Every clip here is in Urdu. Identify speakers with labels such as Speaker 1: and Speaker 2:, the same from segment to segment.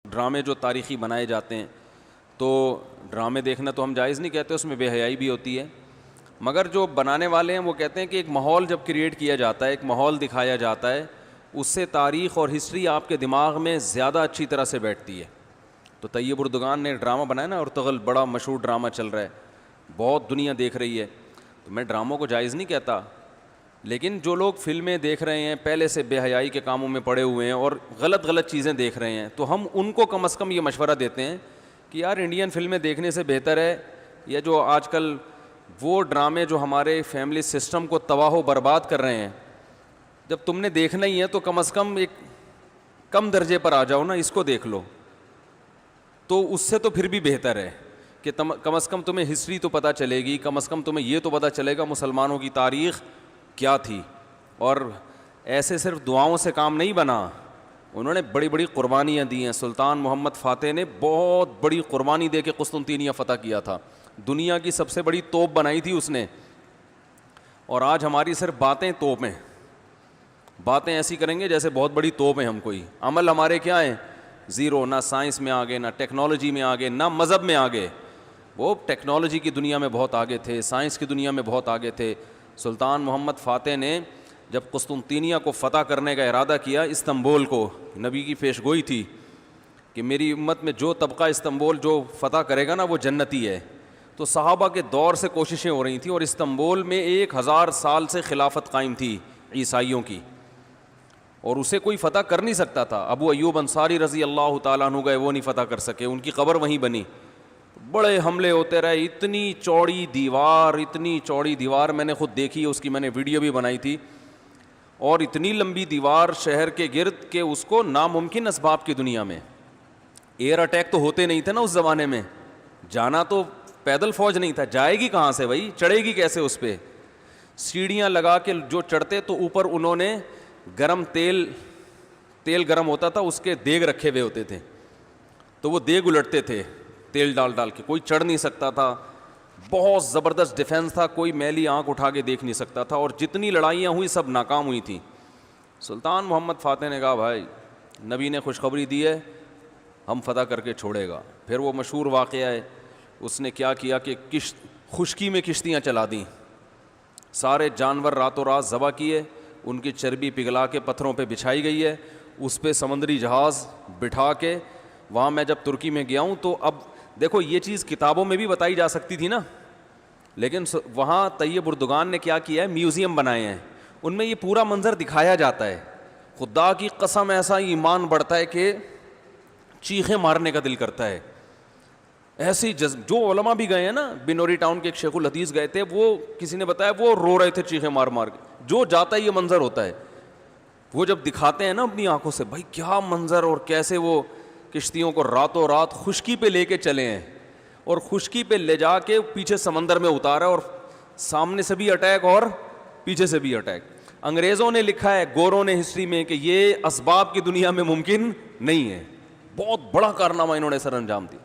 Speaker 1: ڈرامے جو تاریخی بنائے جاتے ہیں تو ڈرامے دیکھنا تو ہم جائز نہیں کہتے، اس میں بے حیائی بھی ہوتی ہے، مگر جو بنانے والے ہیں وہ کہتے ہیں کہ ایک ماحول جب کریٹ کیا جاتا ہے، ایک ماحول دکھایا جاتا ہے، اس سے تاریخ اور ہسٹری آپ کے دماغ میں زیادہ اچھی طرح سے بیٹھتی ہے۔ تو طیب اردگان نے ڈرامہ بنایا نا، ارطغرل بڑا مشہور ڈرامہ چل رہا ہے، بہت دنیا دیکھ رہی ہے، تو میں ڈراموں کو جائز نہیں کہتا، لیکن جو لوگ فلمیں دیکھ رہے ہیں پہلے سے بے حیائی کے کاموں میں پڑے ہوئے ہیں اور غلط چیزیں دیکھ رہے ہیں، تو ہم ان کو کم از کم یہ مشورہ دیتے ہیں کہ یار انڈین فلمیں دیکھنے سے بہتر ہے یا جو آج کل وہ ڈرامے جو ہمارے فیملی سسٹم کو تباہ و برباد کر رہے ہیں، جب تم نے دیکھنا ہی ہے تو کم از کم ایک کم درجے پر آ جاؤ نا، اس کو دیکھ لو، تو اس سے تو پھر بھی بہتر ہے کہ کم از کم تمہیں ہسٹری تو پتہ چلے گی، کم از کم تمہیں یہ تو پتہ چلے گا مسلمانوں کی تاریخ کیا تھی۔ اور ایسے صرف دعاؤں سے کام نہیں بنا، انہوں نے بڑی بڑی قربانیاں دی ہیں۔ سلطان محمد فاتح نے بہت بڑی قربانی دے کے قسطنطینیہ فتح کیا تھا، دنیا کی سب سے بڑی توپ بنائی تھی اس نے، اور آج ہماری صرف باتیں توپ ہیں، باتیں ایسی کریں گے جیسے بہت بڑی توپ ہیں ہم، کوئی عمل ہمارے کیا ہیں زیرو، نہ سائنس میں آگے، نہ ٹیکنالوجی میں آگے، نہ مذہب میں آگے۔ وہ ٹیکنالوجی کی دنیا میں بہت آگے تھے، سائنس کی دنیا میں بہت آگے تھے۔ سلطان محمد فاتح نے جب قسطنطینیہ کو فتح کرنے کا ارادہ کیا، استنبول کو، نبی کی پیش گوئی تھی کہ میری امت میں جو طبقہ استنبول جو فتح کرے گا نا وہ جنتی ہے، تو صحابہ کے دور سے کوششیں ہو رہی تھیں، اور استنبول میں 1000 سال سے خلافت قائم تھی عیسائیوں کی، اور اسے کوئی فتح کر نہیں سکتا تھا۔ ابو ایوب انصاری رضی اللہ تعالیٰ عنہ گئے، وہ نہیں فتح کر سکے، ان کی قبر وہیں بنی، بڑے حملے ہوتے رہے، اتنی چوڑی دیوار میں نے خود دیکھی، اس کی میں نے ویڈیو بھی بنائی تھی، اور اتنی لمبی دیوار شہر کے گرد کہ اس کو ناممکن اسباب کی دنیا میں، ایئر اٹیک تو ہوتے نہیں تھے نا اس زمانے میں، جانا تو پیدل فوج نہیں تھا، جائے گی کہاں سے بھائی، چڑھے گی کیسے اس پہ، سیڑھیاں لگا کے جو چڑھتے تو اوپر انہوں نے گرم تیل گرم ہوتا تھا، اس کے دیگ رکھے ہوئے ہوتے تھے، تو وہ دیگ الٹتے تھے تیل ڈال کے، کوئی چڑھ نہیں سکتا تھا، بہت زبردست ڈیفنس تھا، کوئی میلی آنکھ اٹھا کے دیکھ نہیں سکتا تھا، اور جتنی لڑائیاں ہوئی سب ناکام ہوئی تھیں۔ سلطان محمد فاتح نے کہا بھائی نبی نے خوشخبری دی ہے، ہم فتح کر کے چھوڑے گا۔ پھر وہ مشہور واقعہ ہے، اس نے کیا کیا کہ خشکی میں کشتیاں چلا دیں، سارے جانور راتوں رات ذبح کیے، ان کی چربی پگھلا کے پتھروں پہ بچھائی گئی ہے، اس پہ سمندری جہاز بٹھا کے، وہاں میں جب ترکی میں گیا ہوں تو اب دیکھو یہ چیز کتابوں میں بھی بتائی جا سکتی تھی نا، لیکن وہاں طیب اردگان نے کیا کیا ہے، میوزیم بنائے ہیں، ان میں یہ پورا منظر دکھایا جاتا ہے، خدا کی قسم ایسا ایمان بڑھتا ہے کہ چیخیں مارنے کا دل کرتا ہے، ایسی جو علماء بھی گئے ہیں نا، بنوری ٹاؤن کے ایک شیخ الحدیث گئے تھے، وہ کسی نے بتایا وہ رو رہے تھے چیخیں مار مار کے، جو جاتا ہے یہ منظر ہوتا ہے، وہ جب دکھاتے ہیں نا اپنی آنکھوں سے، بھائی کیا منظر، اور کیسے وہ کشتیوں کو راتوں رات خشکی پہ لے کے چلے ہیں، اور خشکی پہ لے جا کے پیچھے سمندر میں اتارا، اور سامنے سے بھی اٹیک اور پیچھے سے بھی اٹیک۔ انگریزوں نے لکھا ہے، گوروں نے ہسٹری میں، کہ یہ اسباب کی دنیا میں ممکن نہیں ہے، بہت بڑا کارنامہ انہوں نے سر انجام دی،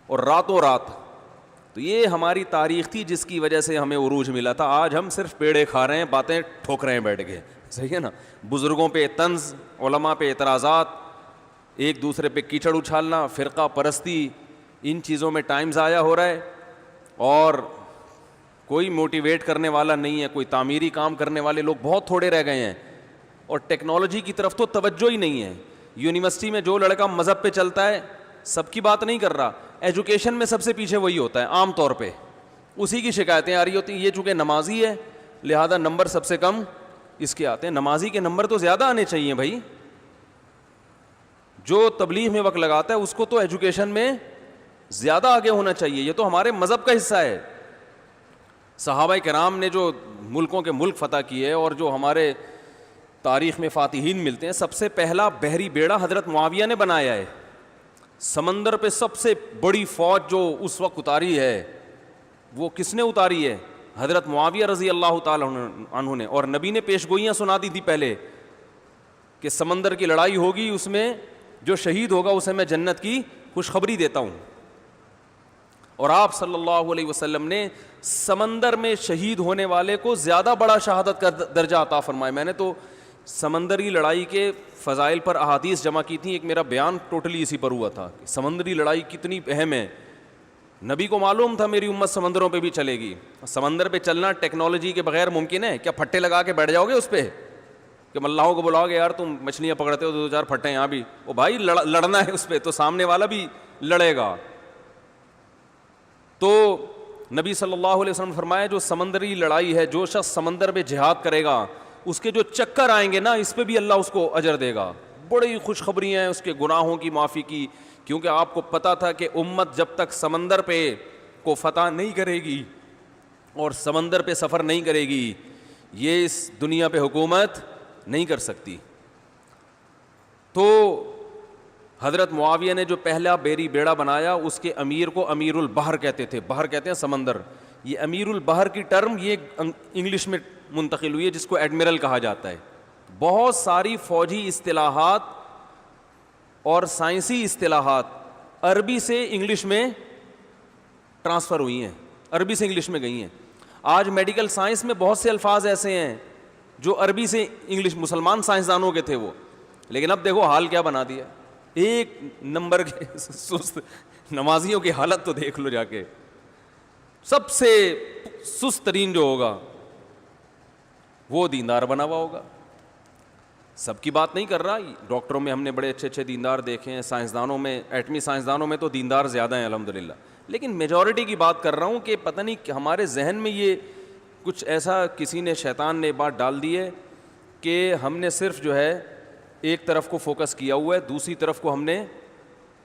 Speaker 1: اور راتوں رات۔ تو یہ ہماری تاریخ تھی جس کی وجہ سے ہمیں عروج ملا تھا، آج ہم صرف پیڑے کھا رہے ہیں، باتیں ٹھوک رہے ہیں بیٹھ کے، صحیح ہے نا، بزرگوں پہ طنز، علماء پہ اعتراضات، ایک دوسرے پہ کیچڑ اچھالنا، فرقہ پرستی، ان چیزوں میں ٹائم ضائع ہو رہا ہے، اور کوئی موٹیویٹ کرنے والا نہیں ہے، کوئی تعمیری کام کرنے والے لوگ بہت تھوڑے رہ گئے ہیں، اور ٹیکنالوجی کی طرف تو توجہ ہی نہیں ہے۔ یونیورسٹی میں جو لڑکا مذہب پہ چلتا ہے، سب کی بات نہیں کر رہا، ایجوکیشن میں سب سے پیچھے وہی ہوتا ہے عام طور پہ، اسی کی شکایتیں آ رہی ہوتی ہیں، یہ چونکہ نمازی ہے لہذا نمبر سب سے کم اس کے آتے ہیں، نمازی کے نمبر تو زیادہ آنے چاہیے بھائی، جو تبلیغ میں وقت لگاتا ہے اس کو تو ایجوکیشن میں زیادہ آگے ہونا چاہیے، یہ تو ہمارے مذہب کا حصہ ہے۔ صحابہ کرام نے جو ملکوں کے ملک فتح کیے، اور جو ہمارے تاریخ میں فاتحین ملتے ہیں، سب سے پہلا بحری بیڑا حضرت معاویہ نے بنایا ہے، سمندر پہ سب سے بڑی فوج جو اس وقت اتاری ہے وہ کس نے اتاری ہے؟ حضرت معاویہ رضی اللہ تعالیٰ عنہ نے، اور نبی نے پیش گوئیاں سنا دی تھی پہلے کہ سمندر کی لڑائی ہوگی، اس میں جو شہید ہوگا اسے میں جنت کی خوشخبری دیتا ہوں، اور آپ صلی اللہ علیہ وسلم نے سمندر میں شہید ہونے والے کو زیادہ بڑا شہادت کا درجہ عطا فرمایا۔ میں نے تو سمندری لڑائی کے فضائل پر احادیث جمع کی تھیں. ایک میرا بیان ٹوٹلی اسی پر ہوا تھا کہ سمندری لڑائی کتنی اہم ہے. نبی کو معلوم تھا میری امت سمندروں پہ بھی چلے گی. سمندر پہ چلنا ٹیکنالوجی کے بغیر ممکن ہے کیا؟ پھٹے لگا کے بیٹھ جاؤ گے اس پہ کہ ملاحوں کو بلاؤ گے یار تم مچھلیاں پکڑتے ہو تو 2-4 پھٹے یہاں بھی, او بھائی لڑنا ہے اس پہ تو سامنے والا بھی لڑے گا. تو نبی صلی اللہ علیہ وسلم نے فرمایا جو سمندری لڑائی ہے, جو شخص سمندر میں جہاد کرے گا اس کے جو چکر آئیں گے نا اس پہ بھی اللہ اس کو اجر دے گا. بڑی خوشخبری ہیں اس کے گناہوں کی معافی کی, کیونکہ آپ کو پتا تھا کہ امت جب تک سمندر پہ کو فتح نہیں کرے گی اور سمندر پہ سفر نہیں کرے گی یہ اس دنیا پہ حکومت نہیں کر سکتی. تو حضرت معاویہ نے جو پہلا بیڑا بنایا اس کے امیر کو امیر البحر کہتے تھے. بحر کہتے ہیں سمندر. یہ امیر البحر کی ٹرم یہ انگلش میں منتقل ہوئی ہے جس کو ایڈمرل کہا جاتا ہے. بہت ساری فوجی اصطلاحات اور سائنسی اصطلاحات عربی سے انگلش میں ٹرانسفر ہوئی ہیں, عربی سے انگلش میں گئی ہیں. آج میڈیکل سائنس میں بہت سے الفاظ ایسے ہیں جو عربی سے انگلش, مسلمان سائنسدانوں کے تھے وہ, لیکن اب دیکھو حال کیا بنا دیا. ایک نمبر کے سست نمازیوں کی حالت تو دیکھ لو جا کے. سب سے سست ترین جو ہوگا وہ دیندار بنا ہوا ہوگا. سب کی بات نہیں کر رہا, ڈاکٹروں میں ہم نے بڑے اچھے اچھے دیندار دیکھے ہیں, سائنسدانوں میں, ایٹمی سائنسدانوں میں تو دیندار زیادہ ہیں الحمدللہ, لیکن میجورٹی کی بات کر رہا ہوں کہ پتہ نہیں کہ ہمارے ذہن میں یہ کچھ ایسا کسی نے, شیطان نے بات ڈال دی ہے کہ ہم نے صرف جو ہے ایک طرف کو فوکس کیا ہوا ہے, دوسری طرف کو ہم نے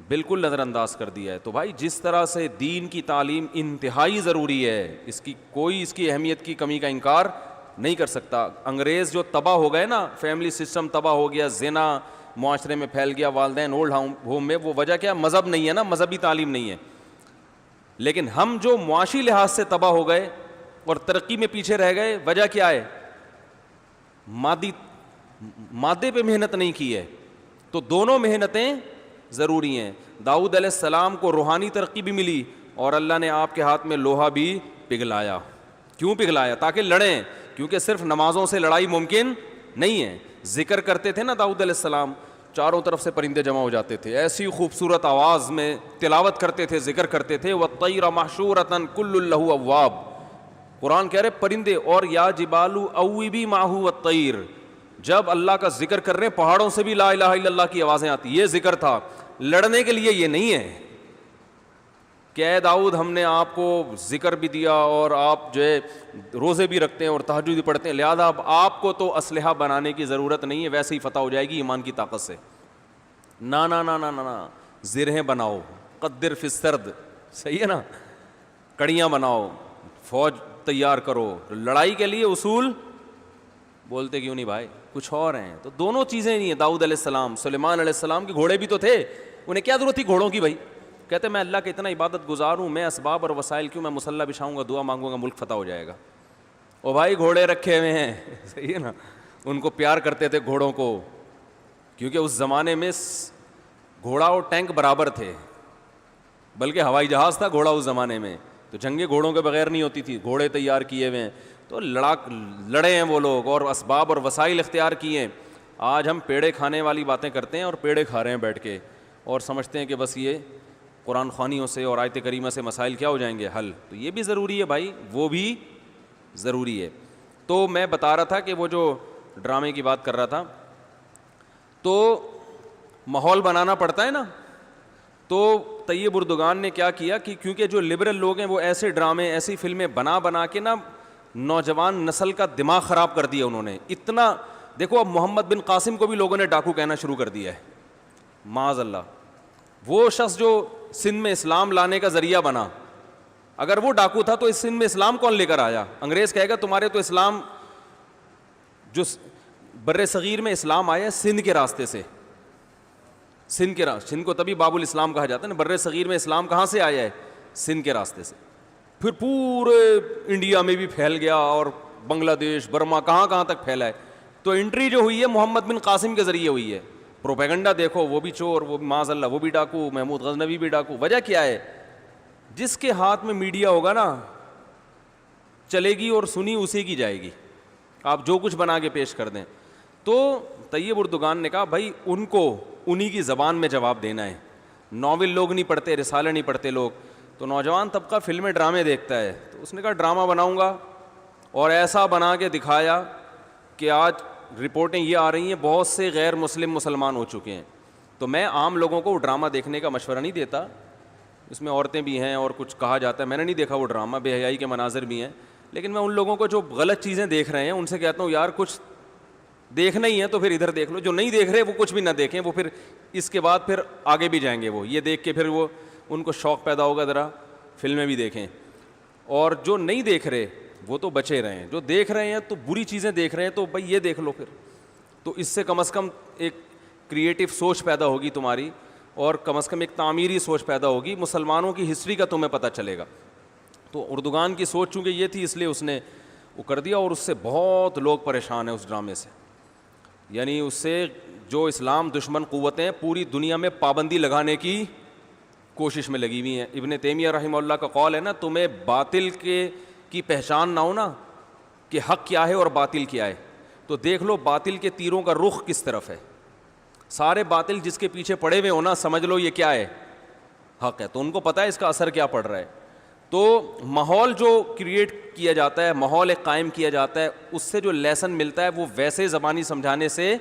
Speaker 1: بالکل نظر انداز کر دیا ہے. تو بھائی جس طرح سے دین کی تعلیم انتہائی ضروری ہے, اس کی کوئی اس کی اہمیت کی کمی کا انکار نہیں کر سکتا. انگریز جو تباہ ہو گئے نا, فیملی سسٹم تباہ ہو گیا, زنا معاشرے میں پھیل گیا, والدین اولڈ ہوم میں, وہ وجہ کیا؟ مذہب نہیں ہے نا, مذہبی تعلیم نہیں ہے. لیکن ہم جو معاشی لحاظ سے تباہ ہو گئے اور ترقی میں پیچھے رہ گئے, وجہ کیا ہے؟ مادے پہ محنت نہیں کی ہے. تو دونوں محنتیں ضروری ہیں. داؤد علیہ السلام کو روحانی ترقی بھی ملی اور اللہ نے آپ کے ہاتھ میں لوہا بھی پگھلایا. کیوں پگھلایا؟ تاکہ لڑیں, کیونکہ صرف نمازوں سے لڑائی ممکن نہیں ہے. ذکر کرتے تھے نا داؤد علیہ السلام, چاروں طرف سے پرندے جمع ہو جاتے تھے, ایسی خوبصورت آواز میں تلاوت کرتے تھے, ذکر کرتے تھے. وَالطَّيْرَ مَحْشُورَةً كُلٌّ لَهُ أَوَّابٌ, قرآن کہہ رہے پرندے, اور یا جبال اوبی ماہو والطیر. جب اللہ کا ذکر کر رہے ہیں پہاڑوں سے بھی لا الہ الا اللہ کی آوازیں آتی. یہ ذکر تھا, لڑنے کے لیے یہ نہیں ہے کہ اے داؤد ہم نے آپ کو ذکر بھی دیا اور آپ جو ہے روزے بھی رکھتے ہیں اور تہجد بھی پڑھتے ہیں, لہذا اب آپ کو تو اسلحہ بنانے کی ضرورت نہیں ہے, ویسے ہی فتح ہو جائے گی ایمان کی طاقت سے. نا نا نا نا نا, زرہیں بناؤ, قدر فی السرد, صحیح ہے نا, کڑیاں بناؤ, فوج تیار کرو. لڑائی کے لیے اصول بولتے کیوں نہیں بھائی, کچھ اور ہیں. تو دونوں چیزیں نہیں ہیں. داؤد علیہ السلام, سلیمان علیہ السلام کے گھوڑے بھی تو تھے, انہیں کیا ضرورت تھی گھوڑوں کی بھائی؟ کہتے میں اللہ کا اتنا عبادت گزار ہوں, میں اسباب اور وسائل کیوں, میں مصلی بچھاؤں گا, دعا مانگوں گا, ملک فتح ہو جائے گا. او بھائی گھوڑے رکھے ہوئے ہیں, صحیح ہے نا. ان کو پیار کرتے تھے گھوڑوں کو, کیونکہ اس زمانے میں گھوڑا اور ٹینک برابر تھے, بلکہ ہوائی جہاز تھا گھوڑا اس زمانے میں. تو جنگیں گھوڑوں کے بغیر نہیں ہوتی تھی, گھوڑے تیار کیے ہوئے ہیں. تو لڑے ہیں وہ لوگ اور اسباب اور وسائل اختیار کیے ہیں. آج ہم پیڑے کھانے والی باتیں کرتے ہیں اور پیڑے کھا رہے ہیں بیٹھ کے, اور سمجھتے ہیں کہ بس یہ قرآن خوانیوں سے اور آیت کریمہ سے مسائل کیا ہو جائیں گے حل. تو یہ بھی ضروری ہے بھائی, وہ بھی ضروری ہے. تو میں بتا رہا تھا کہ وہ جو ڈرامے کی بات کر رہا تھا, تو ماحول بنانا پڑتا ہے نا. تو طیب اردگان نے کیا کیا کہ کیونکہ جو لبرل لوگ ہیں وہ ایسے ڈرامے, ایسی فلمیں بنا کے نا نوجوان نسل کا دماغ خراب کر دیا انہوں نے. اتنا دیکھو, اب محمد بن قاسم کو بھی لوگوں نے ڈاکو کہنا شروع کر دیا ہے, معاذ اللہ. وہ شخص جو سندھ میں اسلام لانے کا ذریعہ بنا, اگر وہ ڈاکو تھا تو اس سندھ میں اسلام کون لے کر آیا؟ انگریز کہے گا تمہارے تو اسلام, جو بر صغیر میں اسلام آیا سندھ کے راستے سے, سندھ کو تبھی باب الاسلام کہا جاتا ہے نا. بر صغیر میں اسلام کہاں سے آیا ہے؟ سندھ کے راستے سے. پھر پورے انڈیا میں بھی پھیل گیا اور بنگلہ دیش, برما, کہاں تک پھیلا ہے. تو انٹری جو ہوئی ہے محمد بن قاسم کے ذریعے ہوئی ہے. پروپیگنڈا دیکھو, وہ بھی چور, وہ بھی معاذ اللہ وہ بھی ڈاکو, محمود غزنوی بھی ڈاکو. وجہ کیا ہے؟ جس کے ہاتھ میں میڈیا ہوگا نا چلے گی اور سنی اسی کی جائے گی, آپ جو کچھ بنا کے پیش کر دیں. تو طیب اردگان نے کہا بھائی ان کو انہی کی زبان میں جواب دینا ہے. ناول لوگ نہیں پڑھتے, رسالے نہیں پڑھتے لوگ, تو نوجوان طبقہ فلمیں ڈرامے دیکھتا ہے. تو اس نے کہا ڈرامہ بناؤں گا, اور ایسا بنا کے دکھایا کہ آج رپورٹیں یہ آ رہی ہیں بہت سے غیر مسلم مسلمان ہو چکے ہیں. تو میں عام لوگوں کو وہ ڈرامہ دیکھنے کا مشورہ نہیں دیتا, اس میں عورتیں بھی ہیں اور کچھ کہا جاتا ہے, میں نے نہیں دیکھا وہ ڈرامہ, بے حیائی کے مناظر بھی ہیں, لیکن میں ان لوگوں کو جو غلط چیزیں دیکھ رہے ہیں ان سے کہتا ہوں یار کچھ دیکھنا ہی ہے تو پھر ادھر دیکھ لو, جو نہیں دیکھ رہے وہ کچھ بھی نہ دیکھیں, وہ پھر اس کے بعد پھر آگے بھی جائیں گے, وہ یہ دیکھ کے پھر وہ ان کو شوق پیدا ہوگا ذرا فلمیں بھی دیکھیں. اور جو نہیں دیکھ رہے وہ تو بچے رہے ہیں, جو دیکھ رہے ہیں تو بری چیزیں دیکھ رہے ہیں تو بھائی یہ دیکھ لو پھر, تو اس سے کم از کم ایک کریٹو سوچ پیدا ہوگی تمہاری, اور کم از کم ایک تعمیری سوچ پیدا ہوگی, مسلمانوں کی ہسٹری کا تمہیں پتہ چلے گا. تو اردگان کی سوچ چونکہ یہ تھی اس لیے اس نے وہ کر دیا, اور اس سے بہت لوگ پریشان ہیں اس ڈرامے سے. یعنی اس سے جو اسلام دشمن قوتیں پوری دنیا میں پابندی لگانے کی کوشش میں لگی ہوئی ہیں. ابن تیمیہ رحمہ اللہ کا قول ہے نا, تمہیں باطل کی پہچان نہ ہو نا کہ حق کیا ہے اور باطل کیا ہے, تو دیکھ لو باطل کے تیروں کا رخ کس طرف ہے. سارے باطل جس کے پیچھے پڑے ہوئے ہونا سمجھ لو یہ کیا ہے, حق ہے, تو ان کو پتہ ہے اس کا اثر کیا پڑ رہا ہے. تو ماحول جو کریٹ کیا جاتا ہے, ماحول ایک قائم کیا جاتا ہے, اس سے جو لیسن ملتا ہے وہ ویسے زبانی سمجھانے سے